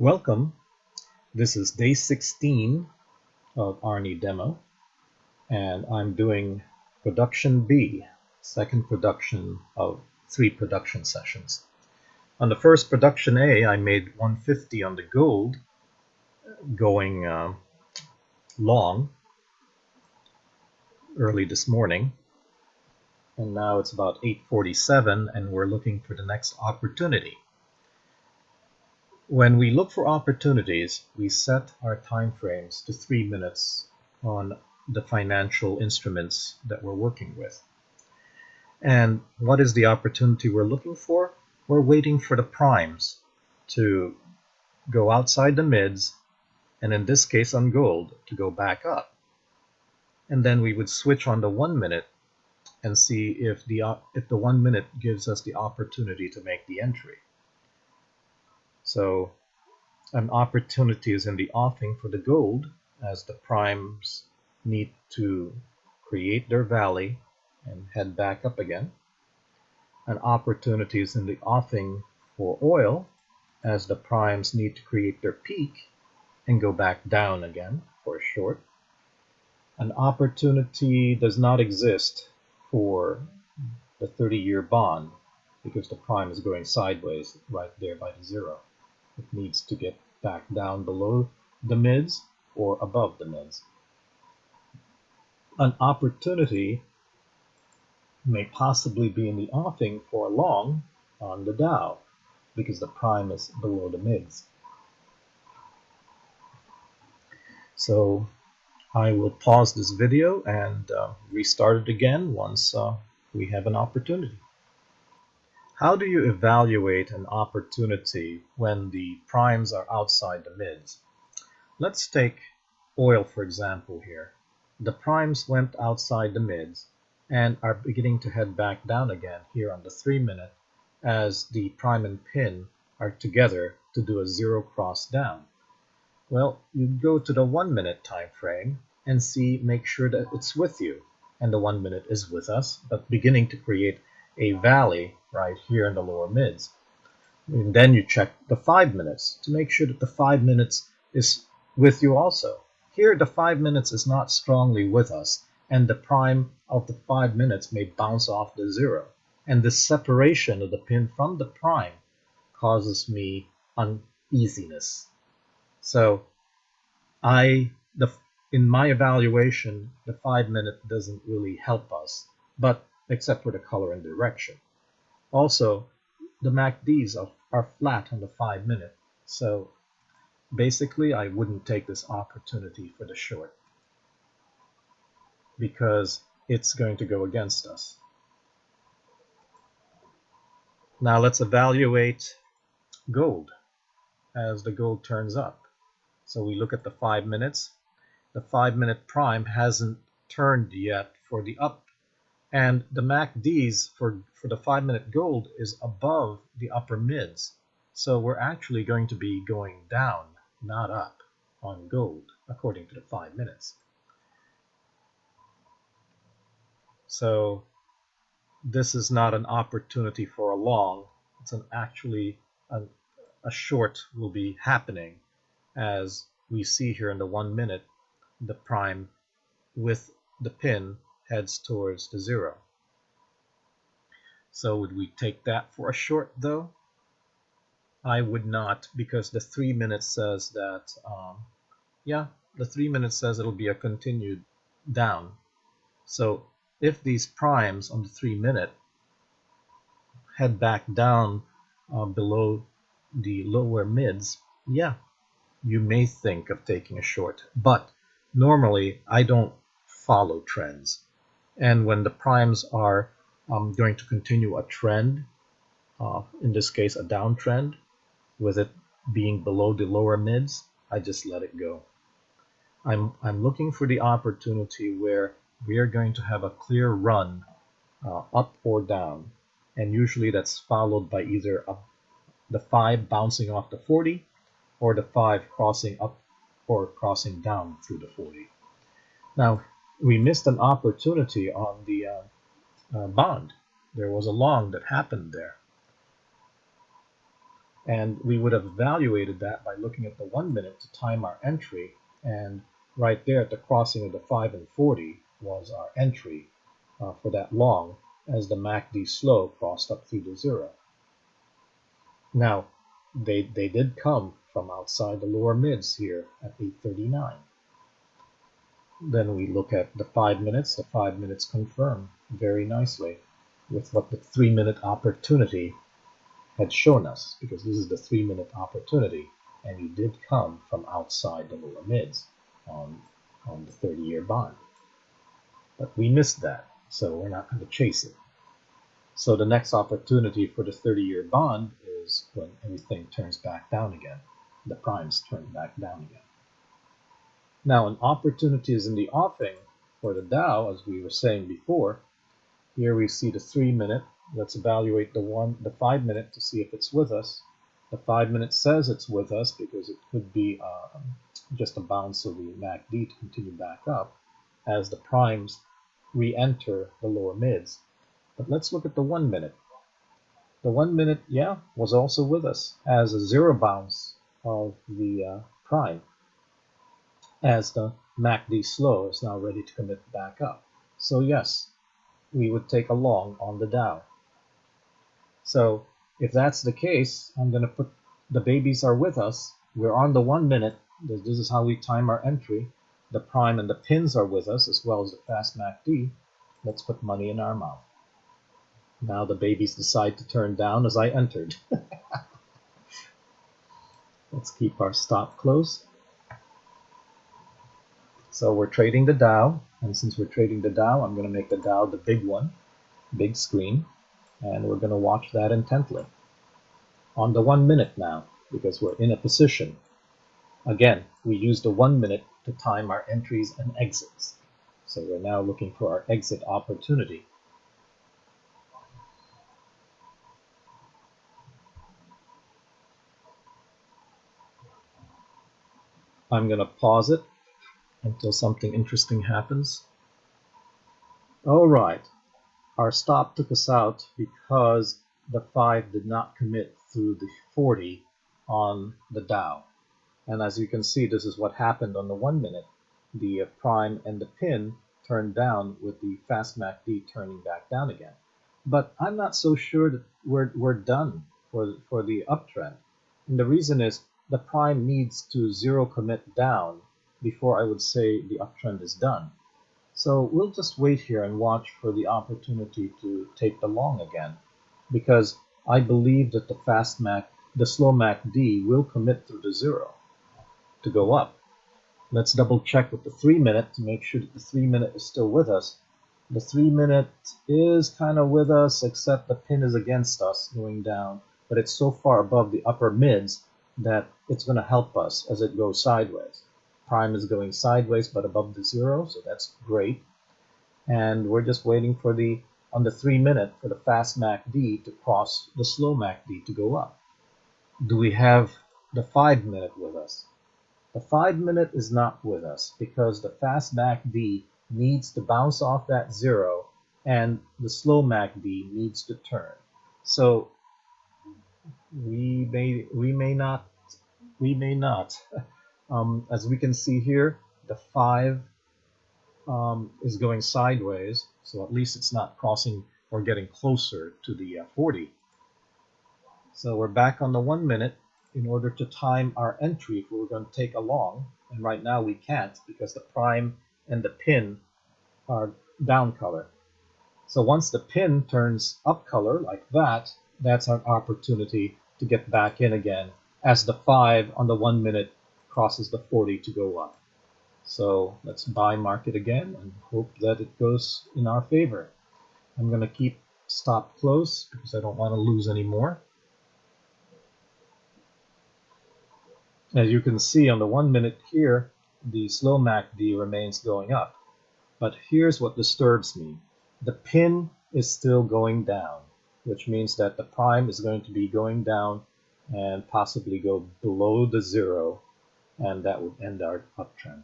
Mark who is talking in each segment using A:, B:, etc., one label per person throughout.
A: Welcome. This is day 16 of Arnie demo, and I'm doing production B, second production of 3 production sessions. On the first production A, I made 150 on the gold, going long early this morning, and now it's about 8:47, and we're looking for the next opportunity. When we look for opportunities, we set our time frames to 3 minutes on the financial instruments that we're working with. And what is the opportunity we're looking for? We're waiting for the primes to go outside the mids, and in this case on gold, to go back up. And then we would switch on the 1 minute and see if the 1 minute gives us the opportunity to make the entry. So an opportunity is in the offing for the gold as the primes need to create their valley and head back up again. An opportunity is in the offing for oil as the primes need to create their peak and go back down again for a short. An opportunity does not exist for the 30-year bond because the prime is going sideways right there by the zero. It needs to get back down below the mids or above the mids. An opportunity may possibly be in the offing for a long on the Dow because the prime is below the mids. So I will pause this video and restart it again once we have an opportunity. How do you evaluate an opportunity when the primes are outside the mids? Let's take oil for example here. The primes went outside the mids and are beginning to head back down again here on the 3 minute as the prime and pin are together to do a zero cross down. Well, you go to the 1 minute time frame and make sure that it's with you, and the 1 minute is with us, but beginning to create a valley right here in the lower mids. And then you check the 5 minutes to make sure that the 5 minutes is with you also. Here the 5 minutes is not strongly with us, and the prime of the 5 minutes may bounce off the zero. And the separation of the pin from the prime causes me uneasiness. So in my evaluation, the 5 minute doesn't really help us, but except for the color and direction. Also, the MACDs are flat on the 5 minute, so basically I wouldn't take this opportunity for the short because it's going to go against us. Now let's evaluate gold as the gold turns up. So we look at the 5 minutes. The 5 minute prime hasn't turned yet for the up, and the MACDs for the 5 minute gold is above the upper mids. So we're actually going to be going down, not up, on gold, according to the 5 minutes. So this is not an opportunity for a long. It's actually a short will be happening as we see here in the 1 minute, the prime with the pin heads towards the zero. So would we take that for a short though? I would not, because the 3 minutes says that, the 3 minutes says it'll be a continued down. So if these primes on the 3 minute head back down below the lower mids, you may think of taking a short. But normally I don't follow trends. And when the primes are going to continue a trend, in this case a downtrend, with it being below the lower mids, I just let it go. I'm looking for the opportunity where we are going to have a clear run up or down, and usually that's followed by either the 5 bouncing off the 40 or the 5 crossing up or crossing down through the 40. Now, we missed an opportunity on the bond. There was a long that happened there. And we would have evaluated that by looking at the 1 minute to time our entry, and right there at the crossing of the 5 and 40 was our entry for that long as the MACD slow crossed up through the zero. Now, they did come from outside the lower mids here at 8:39. Then we look at the 5 minutes. The 5 minutes confirm very nicely with what the 3-minute opportunity had shown us, because this is the 3-minute opportunity, and we did come from outside the lower mids on the 30-year bond. But we missed that, so we're not going to chase it. So the next opportunity for the 30-year bond is when everything turns back down again. The primes turn back down again. Now, an opportunity is in the offing for the Dow, as we were saying before. Here we see the 3-minute. Let's evaluate the 5-minute to see if it's with us. The 5-minute says it's with us because it could be just a bounce of the MACD to continue back up as the primes re-enter the lower mids. But let's look at the 1 minute. The 1 minute, yeah, was also with us as a zero bounce of the prime, as the MACD slow is now ready to commit back up. So yes, we would take a long on the Dow. So if that's the case, I'm going to put the babies are with us. We're on the 1 minute. This is how we time our entry. The prime and the pins are with us, as well as the fast MACD. Let's put money in our mouth. Now the babies decide to turn down as I entered. Let's keep our stop close. So we're trading the Dow, and since we're trading the Dow, I'm going to make the Dow the big one, big screen, and we're going to watch that intently. On the 1 minute now, because we're in a position. Again, we use the 1 minute to time our entries and exits. So we're now looking for our exit opportunity. I'm going to pause it until something interesting happens. All right, our stop took us out because the 5 did not commit through the 40 on the Dow. And as you can see, this is what happened on the 1 minute. The prime and the pin turned down with the fast MACD turning back down again. But I'm not so sure that we're done for the uptrend. And the reason is the prime needs to zero commit down before I would say the uptrend is done. So we'll just wait here and watch for the opportunity to take the long again, because I believe that the slow MACD will commit through the zero to go up. Let's double check with the 3-minute to make sure that the 3-minute is still with us. The 3-minute is kind of with us, except the pin is against us going down, but it's so far above the upper mids that it's going to help us as it goes sideways. Prime is going sideways but above the zero, so that's great. And we're just waiting for on the 3-minute for the fast MACD to cross the slow MACD to go up. Do we have the 5-minute with us? The 5-minute is not with us because the fast MACD needs to bounce off that zero and the slow MACD needs to turn. So we may not. As we can see here, the 5 is going sideways, so at least it's not crossing or getting closer to the 40. So we're back on the 1 minute in order to time our entry if we were going to take a long, and right now we can't because the prime and the pin are down color. So once the pin turns up color like that, that's our opportunity to get back in again as the 5 on the 1 minute crosses the 40 to go up. So let's buy market again and hope that it goes in our favor. I'm going to keep stop close because I don't want to lose any more. As you can see on the 1 minute here, the slow MACD remains going up. But here's what disturbs me. The pin is still going down, which means that the prime is going to be going down and possibly go below the zero, and that would end our uptrend.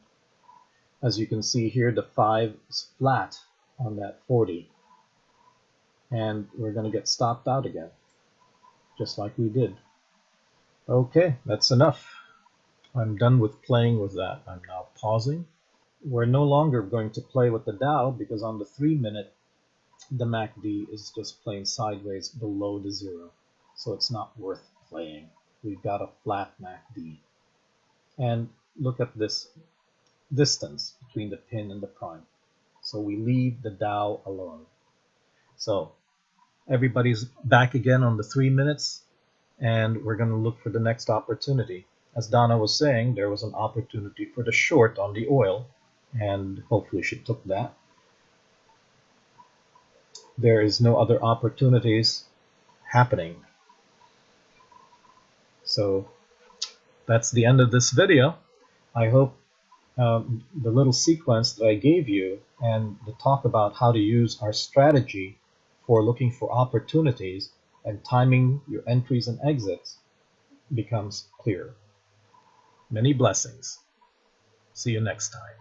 A: As you can see here, the 5 is flat on that 40, and we're going to get stopped out again, just like we did. Okay, that's enough. I'm done with playing with that. I'm now pausing. We're no longer going to play with the Dow because on the 3 minute, the MACD is just playing sideways below the zero. So it's not worth playing. We've got a flat MACD. And look at this distance between the pin and the prime. So we leave the Dow alone. So everybody's back again on the 3 minutes, and we're going to look for the next opportunity. As Donna was saying, there was an opportunity for the short on the oil, and hopefully she took that. There is no other opportunities happening. So that's the end of this video. I hope the little sequence that I gave you and the talk about how to use our strategy for looking for opportunities and timing your entries and exits becomes clear. Many blessings. See you next time.